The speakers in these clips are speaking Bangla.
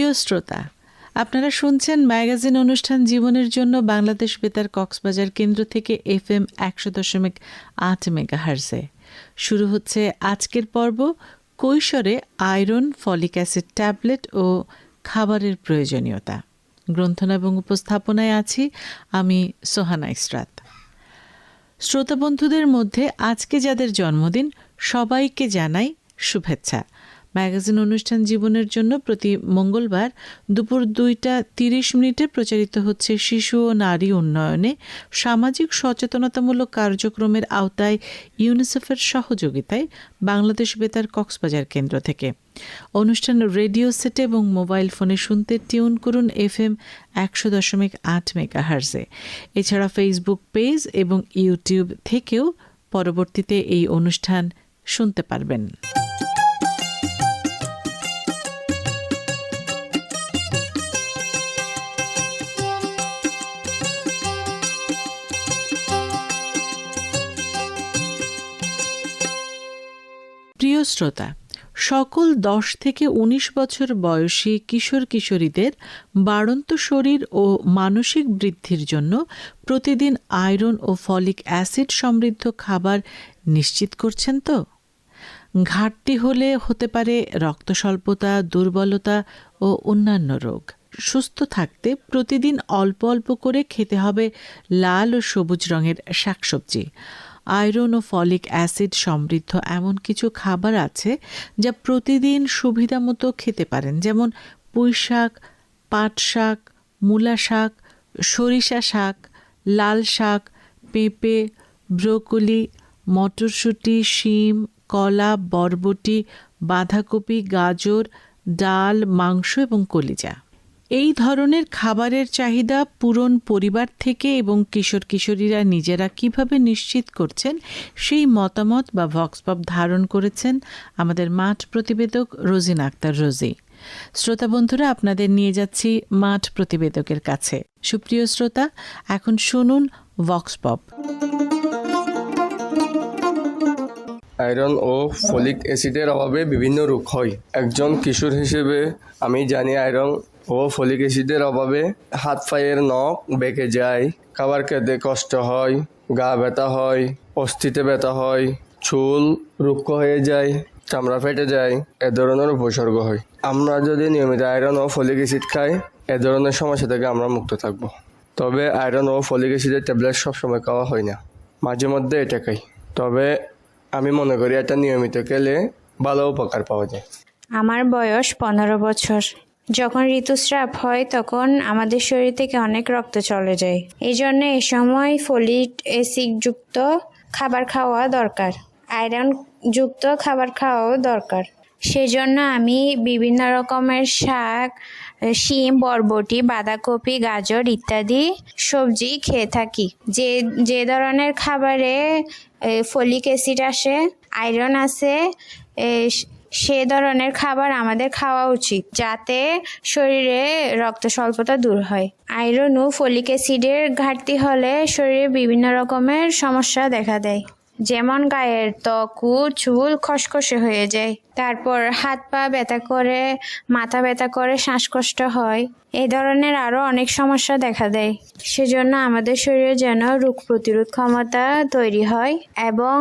প্রিয় শ্রোতা, আপনারা শুনছেন ম্যাগাজিন অনুষ্ঠান জীবনের জন্য বাংলাদেশ বেতার কক্সবাজার কেন্দ্র থেকে FM 100.8 মেগাহার্জে। শুরু হচ্ছে আজকের পর্ব কৈশোরে আয়রন, ফলিক অ্যাসিড ট্যাবলেট ও খাবারের প্রয়োজনীয়তা। গ্রন্থনা এবং উপস্থাপনায় আছি আমি সোহানা ইসরাত। শ্রোতা বন্ধুদের মধ্যে আজকে যাদের জন্মদিন সবাইকে জানাই শুভেচ্ছা। ম্যাগাজিন অনুষ্ঠান জীবনের জন্য প্রতি মঙ্গলবার দুপুর 2:30 প্রচারিত হচ্ছে শিশু ও নারী উন্নয়নে সামাজিক সচেতনতামূলক কার্যক্রমের আওতায় ইউনিসেফের সহযোগিতায় বাংলাদেশ বেতার কক্সবাজার কেন্দ্র থেকে। অনুষ্ঠান রেডিও সেটে এবং মোবাইল ফোনে শুনতে টিউন করুন FM 100.8 মেগাহার্জে। এছাড়া ফেসবুক পেজ এবং ইউটিউব থেকেও পরবর্তীতে এই অনুষ্ঠান শুনতে পারবেন। প্রিয় শ্রোতা, সকল 10 থেকে 19 বছর বয়সী কিশোর কিশোরীদের বাড়ন্ত শরীর ও মানসিক বৃদ্ধির জন্য প্রতিদিন আয়রন ও ফলিক অ্যাসিড সমৃদ্ধ খাবার নিশ্চিত করছেন তো? ঘাটতি হলে হতে পারে রক্ত স্বল্পতা, দুর্বলতা ও অন্যান্য রোগ। সুস্থ থাকতে প্রতিদিন অল্প অল্প করে খেতে হবে লাল ও সবুজ রঙের শাকসবজি। আয়রন ও ফলিক অ্যাসিড সমৃদ্ধ এমন কিছু খাবার আছে যা প্রতিদিন সুবিধা মতো খেতে পারেন, যেমন পুঁই শাক, পাট শাক, মূলা শাক, সরিষা শাক, লাল শাক, পেঁপে, ব্রোকলি, মটরশুঁটি, শিম, কলা, বরবটি, বাঁধাকপি, গাজর, ডাল, মাংস এবং কলিজা। এই ধরনের খাবারের চাহিদা পূরণ পরিবার থেকে এবং কিশোর কিশোরীরা নিজেরা কিভাবে নিশ্চিত করছেন সেই মতামত বা ভক্সপপ ধারণ করেছেন আমাদের মাঠ প্রতিবেদক রোজিনা আক্তার রোজি। শ্রোতা বন্ধুরা, আপনাদের নিয়ে যাচ্ছি মাঠ প্রতিবেদকের কাছে। সুপ্রিয় শ্রোতা, এখন শুনুন ভক্সপপ। আয়রন ও ফলিক অ্যাসিডের অভাবে বিভিন্ন রোগ হয়। একজন কিশোর হিসেবে আমি জানি আয়রন ও ফলিক অ্যাসিডের অভাবে হাত পায়ের নখ বেঁকে যায়, খাবার খেতে কষ্ট হয়, গা ব্যথা হয়, অস্থিতে ব্যথা হয়, চুল রুক্ষ হয়ে যায়, চামড়া ফেটে যায়, এ ধরনের উপসর্গ হয়। আমরা যদি নিয়মিত আয়রন ও ফলিক অ্যাসিড খাই, এ ধরনের সমস্যা থেকে আমরা মুক্ত থাকব। তবে আয়রন ও ফলিক অ্যাসিডের ট্যাবলেট সবসময় খাওয়া হয় না, মাঝে মধ্যে এটা খাই। তবে আমি মনে করি এটা নিয়মিত খেলে ভালো উপকার পাওয়া যায়। আমার বয়স 15 বছর। যখন ঋতুস্রাব হয় তখন আমাদের শরীর থেকে অনেক রক্ত চলে যায়। এই জন্য এই সময় ফলিক অ্যাসিড যুক্ত খাবার খাওয়া দরকার, আয়রন যুক্ত খাবার খাওয়াও দরকার। সেজন্য আমি বিভিন্ন রকমের শাক, শিম, বরবটি, বাঁধাকপি, গাজর ইত্যাদি সবজি খেয়ে থাকি। যে ধরনের খাবারে ফলিক অ্যাসিড আসে, আয়রন আছে, সে ধরনের খাবার আমাদের খাওয়া উচিত, যাতে শরীরে রক্ত স্বল্পতা দূর হয়। আয়রন ও ফলিক অ্যাসিডের ঘাটতি হলে শরীরে বিভিন্ন রকমের সমস্যা দেখা দেয়, যেমন গায়ের ত্বক ও চুল খসখসে হয়ে যায়, তারপর হাত পা ব্যথা করে, মাথা ব্যথা করে, শ্বাসকষ্ট হয়, এই ধরনের আরো অনেক সমস্যা দেখা দেয়। সেজন্য আমাদের শরীরে যেন রোগ প্রতিরোধ ক্ষমতা তৈরি হয় এবং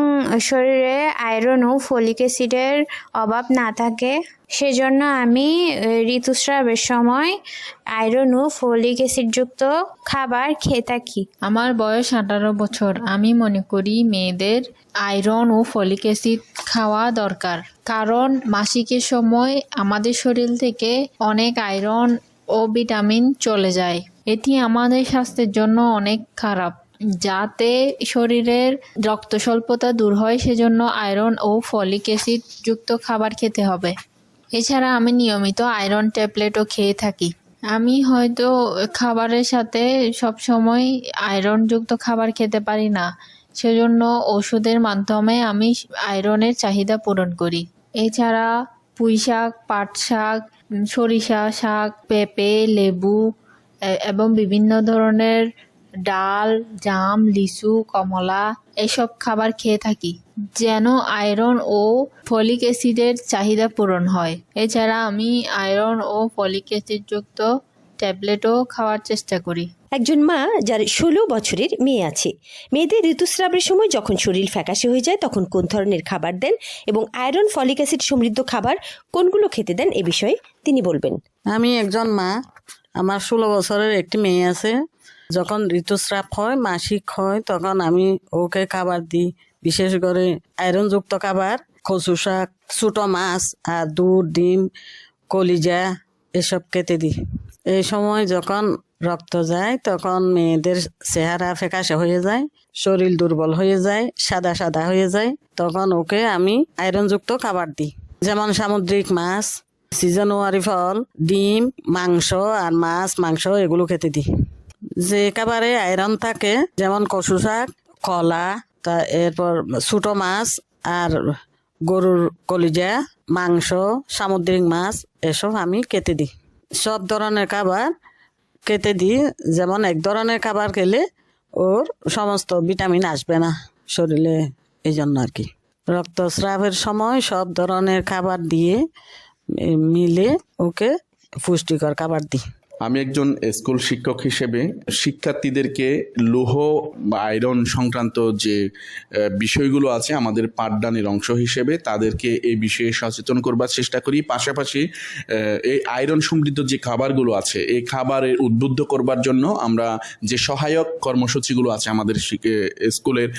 শরীরে আয়রন ও ফলিক অ্যাসিডের অভাব না থাকে, সেজন্য আমি ঋতুস্রাবের সময় আয়রন ও ফলিক অ্যাসিড যুক্ত খাবার খেয়ে থাকি। আমার বয়স 18 বছর। আমি মনে করি মেয়েদের আয়রন ও ফলিক অ্যাসিড খাওয়া দরকার, কারণ মাসিকের সময় আমাদের শরীর থেকে অনেক আয়রন ও ভিটামিন চলে যায়। এটি আমাদের স্বাস্থ্যের জন্য অনেক খারাপ। যাতে শরীরের রক্ত স্বল্পতা দূর হয়, সেজন্য আয়রন ও ফলিক অ্যাসিড যুক্ত খাবার খেতে হবে। এছাড়া আমি নিয়মিত আয়রন ট্যাবলেটও খেয়ে থাকি। আমি হয়তো খাবারের সাথে সব সময় আয়রন যুক্ত খাবার খেতে পারি না, সেজন্য ওষুধের মাধ্যমে আমি আয়রনের চাহিদা পূরণ করি। এছাড়া পুঁই শাক, পাট শাক, সরিষা শাক, পেঁপে, লেবু এবং বিভিন্ন ধরনের ডাল, জাম, লিচু, কমলা এসব খাবার খেয়ে থাকি, যেন আয়রন ও ফলিক অ্যাসিডের চাহিদা পূরণ হয়। এছাড়া আমি আয়রন ও ফলিক অ্যাসিডযুক্ত ট্যাবলেটও খাওয়ার চেষ্টা করি। একজন মা যার 16 বছরের মেয়ে আছে, মেয়েদের ঋতুস্রাবের সময় যখন শরীর ফ্যাকাশে হয়ে যায় তখন কোন ধরনের খাবার দেন এবং আয়রন ফলিক অ্যাসিড সমৃদ্ধ খাবার কোনগুলো খেতে দেন এ বিষয়ে তিনি বলবেন। আমি একজন মা, আমার 16 বছরের একটি মেয়ে আছে। যখন ঋতুস্রাব হয়, মাসিক হয়, তখন আমি ওকে খাবার দিই, বিশেষ করে আয়রনযুক্ত খাবার, কচু শাক, ছোট মাছ আর দুধ, ডিম, কলিজা এসব খেতে দিই। এই সময় যখন রক্ত যায় তখন মেয়েদের চেহারা ফ্যাকাশে হয়ে যায়, শরীর দুর্বল হয়ে যায়, সাদা সাদা হয়ে যায়, তখন ওকে আমি আয়রনযুক্ত খাবার দিই, যেমন সামুদ্রিক মাছ, সিজনওয়ারি ফল, ডিম, মাংস আর মাংস এগুলো খেতে দিই। যে খাবারে আয়রন থাকে যেমন কচু শাক, কলা, এরপর ছোট মাছ আর গরুর কলিজা, মাংস, সামুদ্রিক মাছ এসব আমি খেতে দিই। সব ধরনের খাবার খেতে দিই, যেমন এক ধরনের খাবার খেলে ওর সমস্ত ভিটামিন আসবে না শরীরে, এই জন্য আর কি। রক্তস্রাবের সময় সব ধরনের খাবার দিয়ে মিলে ওকে পুষ্টিকর খাবার দিই। আমি একজন স্কুল শিক্ষক হিসেবে শিক্ষার্থীদেরকে লৌহ বা আয়রন সংক্রান্ত যে বিষয়গুলো আছে আমাদের পাঠদানের অংশ হিসেবে তাদেরকে এই বিষয়ে সচেতন করবার চেষ্টা করি। পাশাপাশি এই আয়রন সমৃদ্ধ যে খাবারগুলো আছে এই খাবারের উদ্বুদ্ধ করবার জন্য আমরা যে সহায়ক কর্মসূচিগুলো আছে আমাদের স্কুলের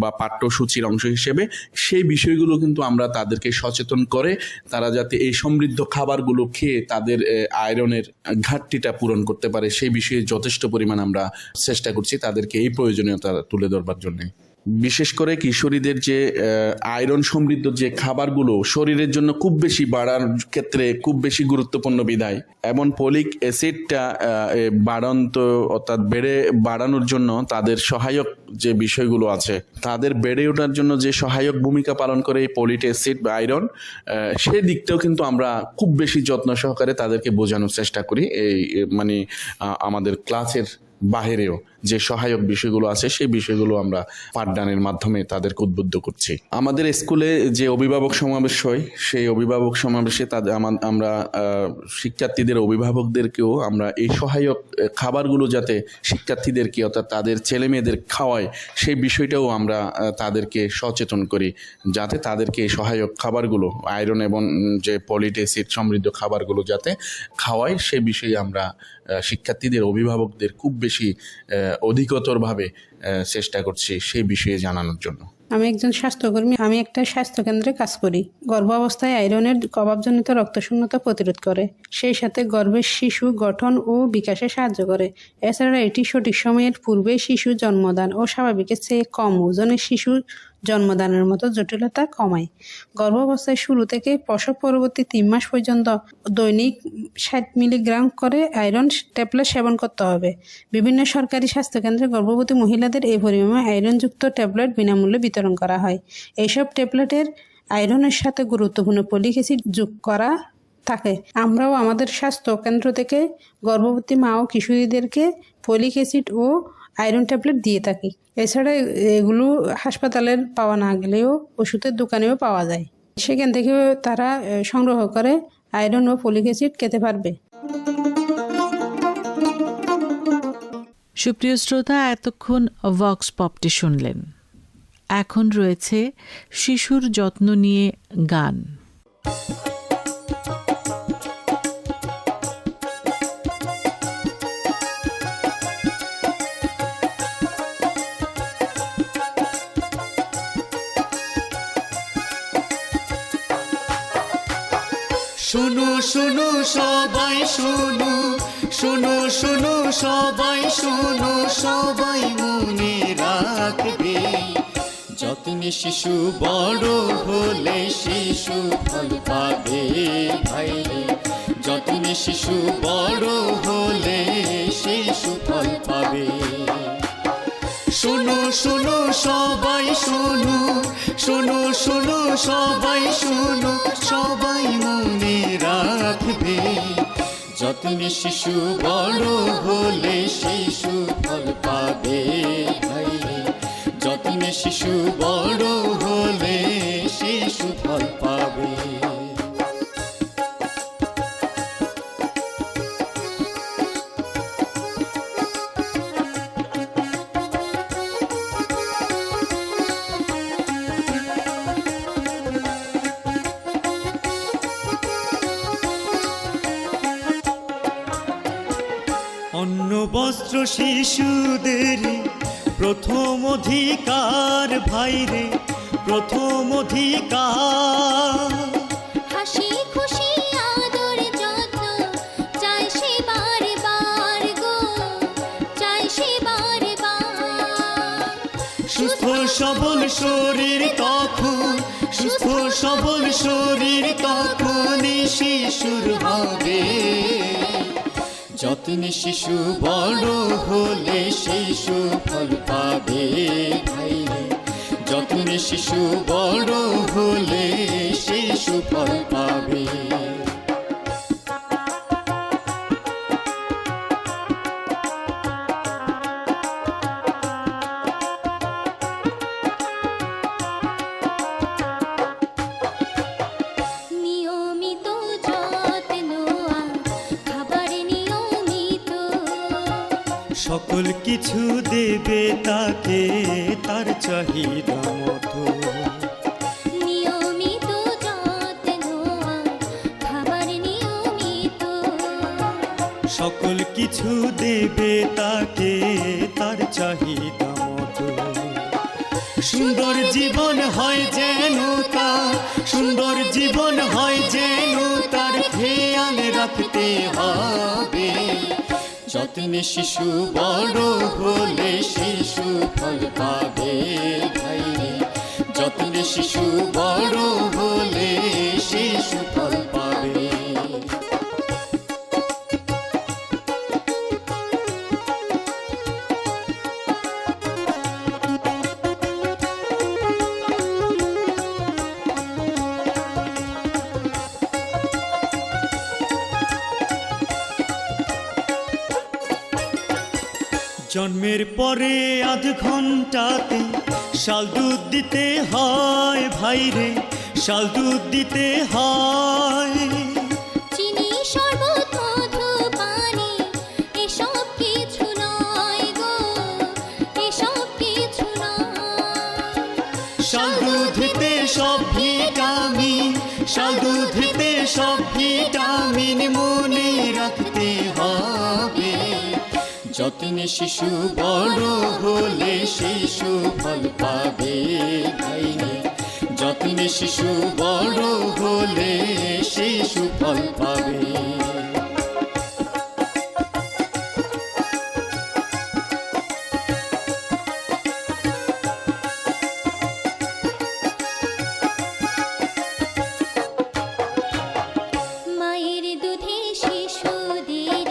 বা পাঠ্যসূচির অংশ হিসেবে, সেই বিষয়গুলো কিন্তু আমরা তাদেরকে সচেতন করে তারা যাতে এই সমৃদ্ধ খাবারগুলো খেয়ে তাদের আয়রনের ঘাটতিটা পূরণ করতে পারে সেই বিষয়ে যথেষ্ট পরিমাণ আমরা চেষ্টা করছি তাদেরকে এই প্রয়োজনীয়তা তুলে ধরবার জন্য। বিশেষ করে কিশোরীদের যে আয়রন সমৃদ্ধ যে খাবারগুলো শরীরের জন্য খুব বেশি বাড়ার ক্ষেত্রে খুব বেশি গুরুত্বপূর্ণ বিধায়, এবং ফলিক অ্যাসিডটা অর্থাৎ বাড়ানোর জন্য তাদের সহায়ক যে বিষয়গুলো আছে, তাদের বেড়ে ওঠার জন্য যে সহায়ক ভূমিকা পালন করে এই ফলিক অ্যাসিড বা আয়রন, সেই দিকটাও কিন্তু আমরা খুব বেশি যত্ন সহকারে তাদেরকে বোঝানোর চেষ্টা করি। এই আমাদের ক্লাসের বাহিরেও যে সহায়ক বিষয়গুলো আছে সেই বিষয়গুলো আমরা পাঠদানের মাধ্যমে তাদেরকে উদ্বুদ্ধ করছি। আমাদের স্কুলে যে অভিভাবক সমাবেশ হয় সেই অভিভাবক সমাবেশে আমরা শিক্ষার্থীদের অভিভাবকদেরকেও আমরা এই সহায়ক খাবারগুলো যাতে শিক্ষার্থীদেরকে অর্থাৎ তাদের ছেলে মেয়েদের খাওয়ায় সেই বিষয়টাও আমরা তাদেরকে সচেতন করি, যাতে তাদেরকে এই সহায়ক খাবারগুলো আয়রন এবং যে ফলিক অ্যাসিড সমৃদ্ধ খাবারগুলো যাতে খাওয়ায় সে বিষয়ে আমরা শিক্ষার্থীদের অভিভাবকদের খুব বেশি অধিকতরভাবে চেষ্টা করছি সেই বিষয়ে জানানোর জন্য। আমি একজন স্বাস্থ্যকর্মী। আমি একটা স্বাস্থ্যকেন্দ্রে কাজ করি। গর্ভাবস্থায় আয়রনের অভাবজনিত রক্তশূন্যতা প্রতিরোধ করে, সেই সাথে গর্ভের শিশু গঠন ও বিকাশে সাহায্য করে। এছাড়া এটি সঠিক সময়ের পূর্বে শিশু জন্মদান ও স্বাভাবিকের চেয়ে কম ওজনের শিশু জন্মদানের মতো জটিলতা কমায়। গর্ভাবস্থায় শুরু থেকে প্রসব পরবর্তী 3 মাস পর্যন্ত দৈনিক 60 মিলিগ্রাম করে আয়রন ট্যাবলেট সেবন করতে হবে। বিভিন্ন সরকারি স্বাস্থ্যকেন্দ্রে গর্ভবতী মহিলাদের এই পরিমাণে আয়রনযুক্ত ট্যাবলেট বিনামূল্যে বিতরণ করা হয়। এইসব ট্যাবলেটের আয়রনের সাথে গুরুত্বপূর্ণ ফলিক অ্যাসিড যোগ করা থাকে। আমরাও আমাদের স্বাস্থ্যকেন্দ্র থেকে গর্ভবতী মা ও কিশোরীদেরকে ফলিক অ্যাসিড ও আয়রন ট্যাবলেট দিয়ে থাকি। এছাড়া এগুলো হাসপাতালের পাওয়া না গেলেও ওষুধের দোকানেও পাওয়া যায়, সেখান থেকেও তারা সংগ্রহ করে আয়রন ও ফলিক অ্যাসিড খেতে পারবে। সুপ্রিয় শ্রোতা, এতক্ষণ ভক্স পপটি শুনলেন। এখন রয়েছে শিশুর যত্ন নিয়ে গান। শোনো শোনো সবাই শোনো, শোনো শোনো সবাই শোনো, সবাই মনে রাখবে যত্নে শিশু বড় হলে শিশু ফল পাবে ভাই, যত্নে শিশু বড় হলে শিশু ফল পাবে। শোনো শোনো সবাই শোনো, শোনো শোনো সবাই শোনো, সবাই মনে রাখবে যত্নে শিশু বড় হলে সেই সুফল পাবে ভাইরে, যত্নে শিশু বড় হলে সেই সুফল পাবে। অন্ন বস্ত্র শিশুদের প্রথম অধিকার ভাইরে, প্রথম অধিকার। হাসি খুশি আদর যত্ন চাই সে বারবার গো, চাই সে বারবার। সুস্থ সবল শরীর তখন, সুস্থ সবল শরীর তখনই শিশুর হবে, যত্নে শিশু বড় হলে সেই সুফল পাবে ভাইরে, যত্নে শিশু বড় হলে সেই সুফল পাবে। নিয়মিত যত্ন খাবার নিয়মিত, সকল কিছু দেবে তাকে তার চাহিদা মতো, নিয়মিত যত্ন খাবার নিয়মিত, সকল কিছু দেবে তাকে তার চাহিদা মতো। সুন্দর জীবন হয় যেন তার, সুন্দর জীবন হয় যেন তার খেয়াল রাখতে হবে, যত্নে শিশু বড় হলে শিশু ফল পাবে ভাইরে, যত্নে শিশু বড় হলে শিশু ফল পাবে। জন্মের পরে আধ ঘন্টাতে শাল দুধ দিতে হয় ভাইরে, শাল দুধ দিতে হয়। চিনি শরবত মধু পানি এসব কিছু নয় গো, এসব কিছু নয়। শাল দুধেতে সব ভিটামিন, শাল দুধেতে সব ভিটামিন মনে রাখতে হবে, যত্নে শিশু বড় হলে শিশু ফল পাবে ভাইরে, যত্নে শিশু বড় হলে শিশু ফল পাবে। মায়ের দুধে শিশুদের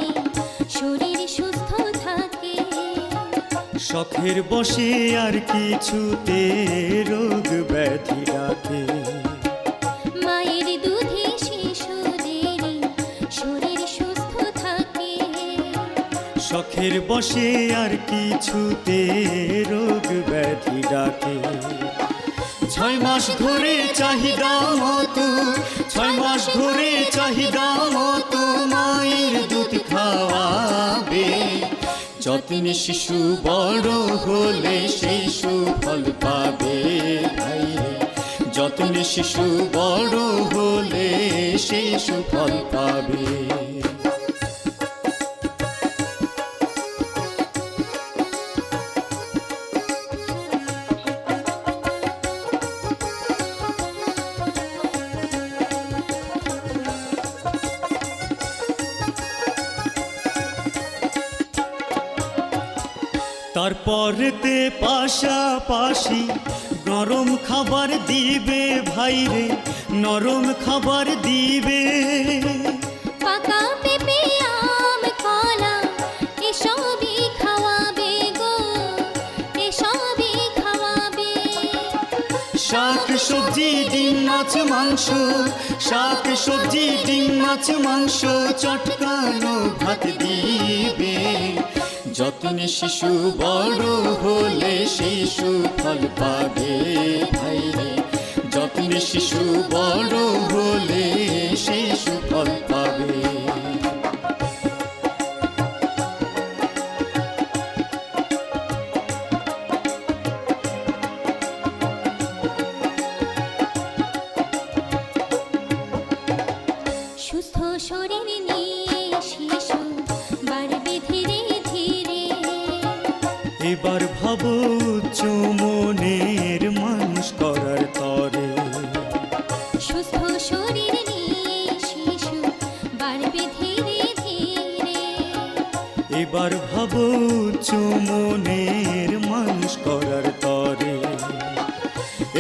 শরীর সুস্থ থাকে, শখের বসে আর কিছুতে রোগ ব্যাধি ডাকে, মায়ের দুধে শিশুদের শরীর সুস্থ থাকে, শখের বসে আর কিছুতে রোগ ব্যাধি ডাকে। 6 মাস ধরে চাহিদা মতো, 6 মাস ধরে চাহিদা মতো মায়ের দুধ খাওয়াবে, যত্নে শিশু বড় হলে সেই সুফল পাবে ভাইরে, যত্নে শিশু বড় হলে সেই সুফল পাবে। তারপরেতে পাশাপাশি নরম খাবার দিবে ভাইরে, নরম খাবার দিবে। পাকা পেঁপে আম কলা এসবই খাওয়াবে গো, এসবই খাওয়াবে। শাক সবজি ডিম মাছ মাংস, শাক সবজি ডিম মাছ মাংস, চটকানো ভাত দিবে। যত্নে শিশু বড় হলে সেই সুফল পাবে ভাইরে, যত্নে শিশু বড় হলে সেই সুফল পাবে। সুস্থ শরীর নিয়ে শিশু বাড়বে ধীরে ধীরে। এবার ভাবো উচ্চ মনের মানুষ করার তরে, সুস্থ শরীর নিয়ে শিশু বাড়বে ধীরে ধীরে। এবার ভাবো উচ্চ মনের মানুষ করার তরে।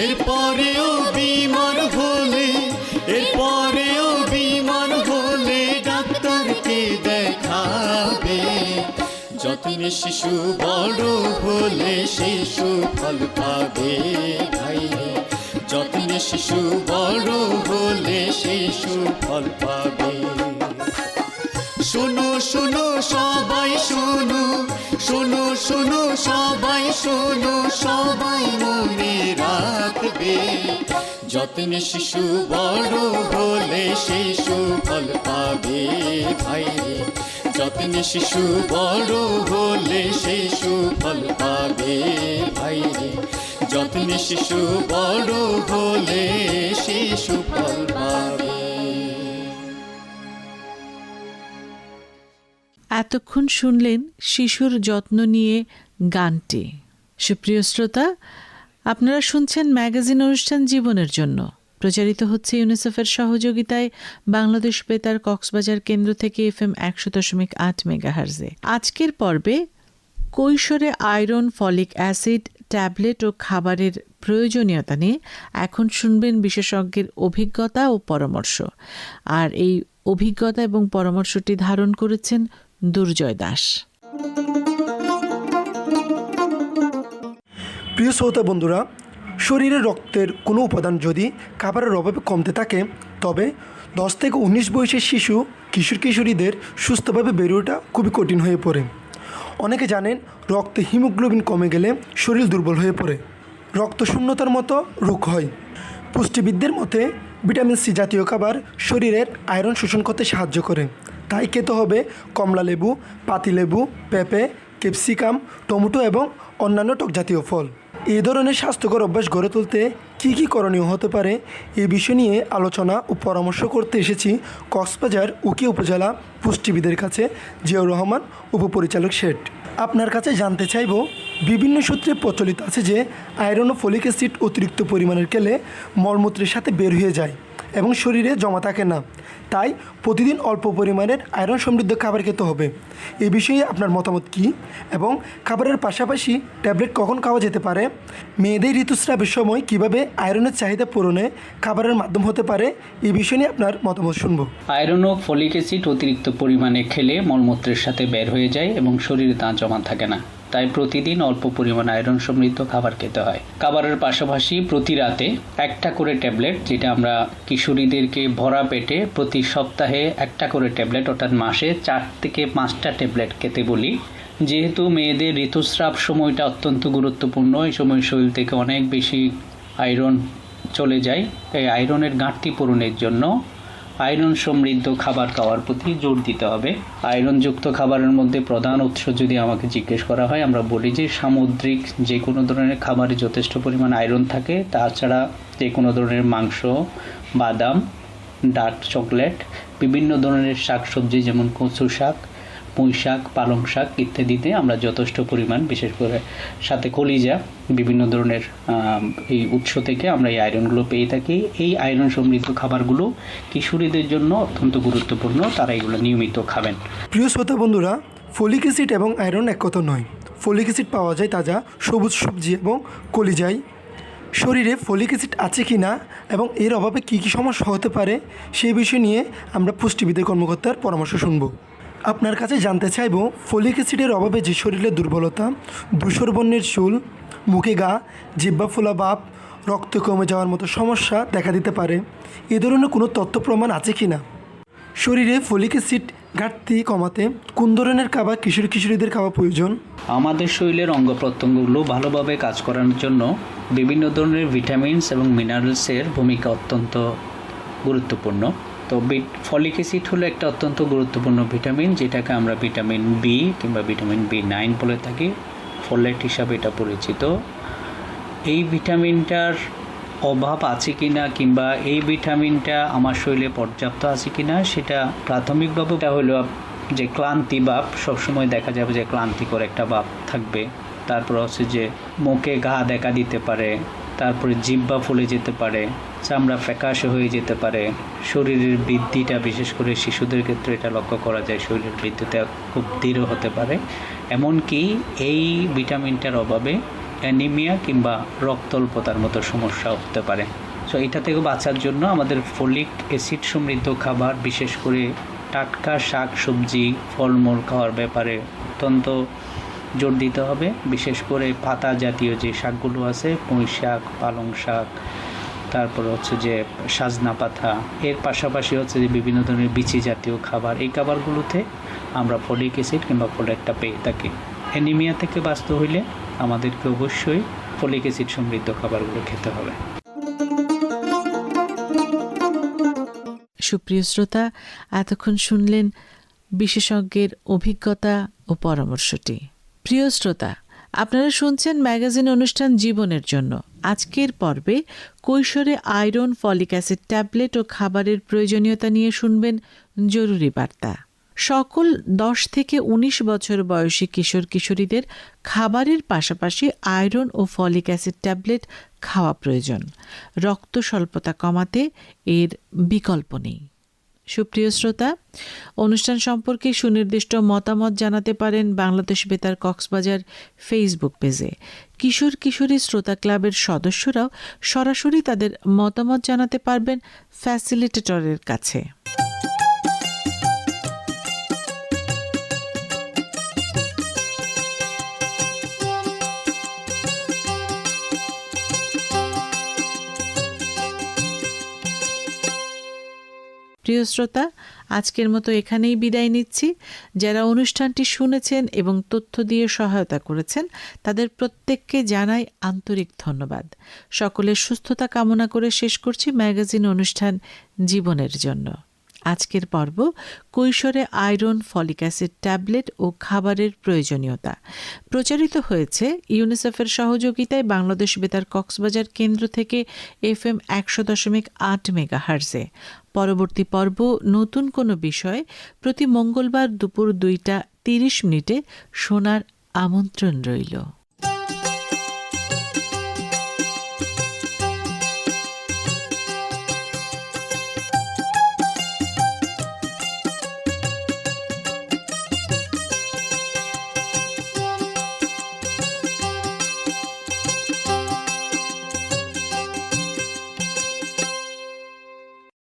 এরপরেও বিমার হলে, এরপরেও বিমার হলে ডাক্তারকে দেখাবে। যত্নে শিশু বড় হলে সেই সুফল পাবে ভাইরে, যত্নে শিশু বড় হলে সেই সুফল পাবে। শোনো শোনো সবাই শোনো, শোনো শোনো সবাই শোনো, সবাই মনে রাখবে। যত্নে শিশু বড় হলে সেই সুফল পাবে ভাইরে, যত্নে শিশু বড় হলে সেই সুফল পাবে ভাইরে, যত্নে শিশু বড় হলে সেই সুফল পাবে। এতক্ষণ শুনলেন শিশুর যত্ন নিয়ে গানটি। সুপ্রিয় শ্রোতা, আপনারা শুনছেন ম্যাগাজিন অনুষ্ঠান জীবনের জন্য, প্রচারিত হচ্ছে ইউনিসেফের সহযোগিতায় বাংলাদেশ বেতার কক্সবাজার কেন্দ্র থেকে FM 100.8 মেগাহার্জে। আজকের পর্বে কৈশোরে আয়রন, ফলিক অ্যাসিড, ট্যাবলেট ও খাবারের প্রয়োজনীয়তা নিয়ে এখন শুনবেন বিশেষজ্ঞের অভিজ্ঞতা ও পরামর্শ। আর এই অভিজ্ঞতা এবং পরামর্শটি ধারণ করেছেন দুর্জয় দাস। প্রিয় শ্রোতা বন্ধুরা, শরীরে রক্তের কোনো উপাদান যদি খাবারের অভাবে কমতে থাকে, তবে 10 থেকে 19 বয়সের শিশু, কিশোর কিশোরীদের সুস্থভাবে বেড়ে ওঠা খুবই কঠিন হয়ে পড়ে। অনেকে জানেন, রক্তে হিমোগ্লোবিন কমে গেলে শরীর দুর্বল হয়ে পড়ে, রক্তশূন্যতার মতো রোগ হয়। পুষ্টিবিদদের মতে ভিটামিন সি জাতীয় খাবার শরীরের আয়রন শোষণ করতে সাহায্য করে। তাই খেতে হবে কমলা লেবু, পাতিলেবু, পেঁপে, ক্যাপসিকাম, টমেটো এবং অন্যান্য টক জাতীয় ফল। এই ধরনের স্বাস্থ্যকর অভ্যাস গড়ে তুলতে কী কী করণীয় হতে পারে, এই বিষয় নিয়ে আলোচনা ও পরামর্শ করতে এসেছি কক্সবাজার উকি উপজেলা পুষ্টিবিদের কাছে, জিয়াউর রহমান, উপপরিচালক শেঠ। আপনার কাছে জানতে চাইব, বিভিন্ন সূত্রে প্রচলিত আছে যে আয়রন ও ফলিক অ্যাসিড অতিরিক্ত পরিমাণের খেলে মলমূত্রের সাথে বের হয়ে যায় এবং শরীরে জমা থাকে না, তাই প্রতিদিন অল্প পরিমাণের আয়রন সমৃদ্ধ খাবার খেতে হবে। এই বিষয়ে আপনার মতামত কী এবং খাবারের পাশাপাশি ট্যাবলেট কখন খাওয়া যেতে পারে? মেয়েদের ঋতুস্রাবের সময় কিভাবে আয়রনের চাহিদা পূরণে খাবারের মাধ্যম হতে পারে, এই বিষয় নিয়ে আপনার মতামত শুনব। আয়রন ও ফলিক অ্যাসিড অতিরিক্ত পরিমাণে খেলে মলমূত্রের সাথে বের হয়ে যায় এবং শরীরে তা জমা থাকে না, তাই প্রতিদিন অল্প পরিমাণ আয়রন সমৃদ্ধ খাবার খেতে হয়। খাবারের পাশাপাশি প্রতি রাতে একটা করে ট্যাবলেট, যেটা আমরা কিশোরীদেরকে ভরা পেটে প্রতি সপ্তাহে একটা করে ট্যাবলেট, অর্থাৎ মাসে 4 থেকে 5টা ট্যাবলেট খেতে বলি। যেহেতু মেয়েদের ঋতুস্রাব সময়টা অত্যন্ত গুরুত্বপূর্ণ, এই সময় শরীর থেকে অনেক বেশি আয়রন চলে যায়, তাই আয়রনের ঘাটতি পূরণের জন্য আয়রন সমৃদ্ধ খাবার খাওয়ার প্রতি জোর দিতে হবে। আয়রনযুক্ত খাবারের মধ্যে প্রধান উৎস যদি আমাকে জিজ্ঞেস করা হয়, আমরা বলি যে সামুদ্রিক যে কোনো ধরনের খাবারে যথেষ্ট পরিমাণ আয়রন থাকে। তাছাড়া যে কোনো ধরনের মাংস, বাদাম, ডার্ক চকলেট, বিভিন্ন ধরনের শাকসবজি যেমন কচু শাক, পুঁই শাক, পালং শাক ইত্যাদিতে আমরা যথেষ্ট পরিমাণ, বিশেষ করে সাথে কলিজা, বিভিন্ন ধরনের এই উৎস থেকে আমরা এই আয়রনগুলো পেয়ে থাকি। এই আয়রন সমৃদ্ধ খাবারগুলো কিশোরীদের জন্য অত্যন্ত গুরুত্বপূর্ণ, তারা এগুলো নিয়মিত খাবেন। প্রিয় শ্রোতা বন্ধুরা, ফলিক অ্যাসিড এবং আয়রন এক কথা নয়। ফলিক অ্যাসিড পাওয়া যায় তাজা সবুজ সবজি এবং কলিজায়। শরীরে ফলিক অ্যাসিড আছে কি না এবং এর অভাবে কী কী সমস্যা হতে পারে, সেই বিষয় নিয়ে আমরা পুষ্টিবিদের কর্মকর্তার পরামর্শ শুনব। আপনার কাছে জানতে চাইব, ফলিক অ্যাসিডের অভাবে যে শরীরে দুর্বলতা, ধূসর বর্ণের চুল, মুখে ঘা, জিহ্বা ফোলা ভাব, রক্ত কমে যাওয়ার মতো সমস্যা দেখা দিতে পারে। এ ধরনের কোনো তথ্য প্রমাণ আছে কি না? শরীরে ফলিক অ্যাসিড ঘাটতি কমাতে কোন ধরনের খাবার কিশোরীদের খাওয়া প্রয়োজন? আমাদের শরীরের অঙ্গ প্রত্যঙ্গগুলো ভালোভাবে কাজ করানোর জন্য বিভিন্ন ধরনের ভিটামিনস এবং মিনারেলসের ভূমিকা অত্যন্ত গুরুত্বপূর্ণ। তো ফলিক অ্যাসিড হলো একটা অত্যন্ত গুরুত্বপূর্ণ ভিটামিন, যেটাকে আমরা ভিটামিন বি কিংবা ভিটামিন B9 বলে থাকি, ফোলেট হিসাবে এটা পরিচিত। এই ভিটামিনটার অভাব আছে কিনা কিংবা এই ভিটামিনটা আমার শরীরে পর্যাপ্ত আছে কিনা সেটা প্রাথমিকভাবে এটা হলো যে ক্লান্তি ভাব, সবসময় দেখা যাবে যে ক্লান্তিকর একটা ভাব থাকবে। তারপর হচ্ছে যে মুখে ঘা দেখা দিতে পারে, তারপরে জিহ্বা ফুলে যেতে পারে, চামড়া ফ্যাকাশে হয়ে যেতে পারে, শরীরের বৃদ্ধিটা বিশেষ করে শিশুদের ক্ষেত্রে এটা লক্ষ্য করা যায়, শরীরের বৃদ্ধিটা খুব দৃঢ় হতে পারে। এমনকি এই ভিটামিনটার অভাবে অ্যানিমিয়া কিংবা রক্তল্পতার মতো সমস্যা হতে পারে। সো এটা থেকে বাঁচার জন্য আমাদের ফলিক অ্যাসিড সমৃদ্ধ খাবার, বিশেষ করে টাটকা শাক সবজি ফলমূল খাওয়ার ব্যাপারে অত্যন্ত জোর দিতে হবে। বিশেষ করে পাতা জাতীয় যে শাকগুলো আছে, পুঁই শাক, পালং শাক, তারপর হচ্ছে যে সাজনা পাতা, এর পাশাপাশি হচ্ছে যে বিভিন্ন ধরনের বিচি জাতীয় খাবার, এই খাবারগুলোতে আমরা ফলিক অ্যাসিড কিংবা ফোলেটটা পেয়ে থাকি। অ্যানিমিয়া থেকে বাঁচতে হইলে আমাদেরকে অবশ্যই ফলিক অ্যাসিড সমৃদ্ধ খাবারগুলো খেতে হবে। সুপ্রিয় শ্রোতা, এতক্ষণ শুনলেন বিশেষজ্ঞের অভিজ্ঞতা ও পরামর্শটি। প্রিয় শ্রোতা, আপনারা শুনছেন ম্যাগাজিন অনুষ্ঠান জীবনের জন্য। আজকের পর্বে কৈশোরে আয়রন, ফলিক অ্যাসিড ট্যাবলেট ও খাবারের প্রয়োজনীয়তা নিয়ে শুনবেন জরুরি বার্তা। সকল 10 থেকে 19 বছর বয়সী কিশোর কিশোরীদের খাবারের পাশাপাশি আয়রন ও ফলিক অ্যাসিড ট্যাবলেট খাওয়া প্রয়োজন। রক্ত স্বল্পতা কমাতে এর বিকল্প নেই। সুপ্রিয় শ্রোতা, অনুষ্ঠান সম্পর্কে সুনির্দিষ্ট মতামত জানাতে পারেন বাংলাদেশ বেতার কক্সবাজার ফেসবুক পেজে। কিশোর কিশোরী শ্রোতা ক্লাবের সদস্যরাও সরাসরি তাদের মতামত জানাতে পারবেন ফ্যাসিলিটেটরের কাছে। প্রিয় শ্রোতা, আজকের মতো এখানেই বিদায় নিচ্ছি। যারা অনুষ্ঠানটি শুনেছেন এবং তথ্য দিয়ে সহায়তা করেছেন তাদের প্রত্যেককে জানাই আন্তরিক ধন্যবাদ। সকলের সুস্থতা কামনা করে শেষ করছি ম্যাগাজিন অনুষ্ঠান জীবনের জন্য। আজকের পর্ব কৈশোরে আয়রন, ফলিক অ্যাসিড ট্যাবলেট ও খাবারের প্রয়োজনীয়তা প্রচারিত হয়েছে ইউনিসেফের সহযোগিতায় বাংলাদেশ বেতার কক্সবাজার কেন্দ্র থেকে FM 100.8 মেগাহার্জে। পরবর্তী পর্ব নতুন কোনো বিষয়ে প্রতি মঙ্গলবার দুপুর 2টা 30 মিনিটে শোনার আমন্ত্রণ রইল।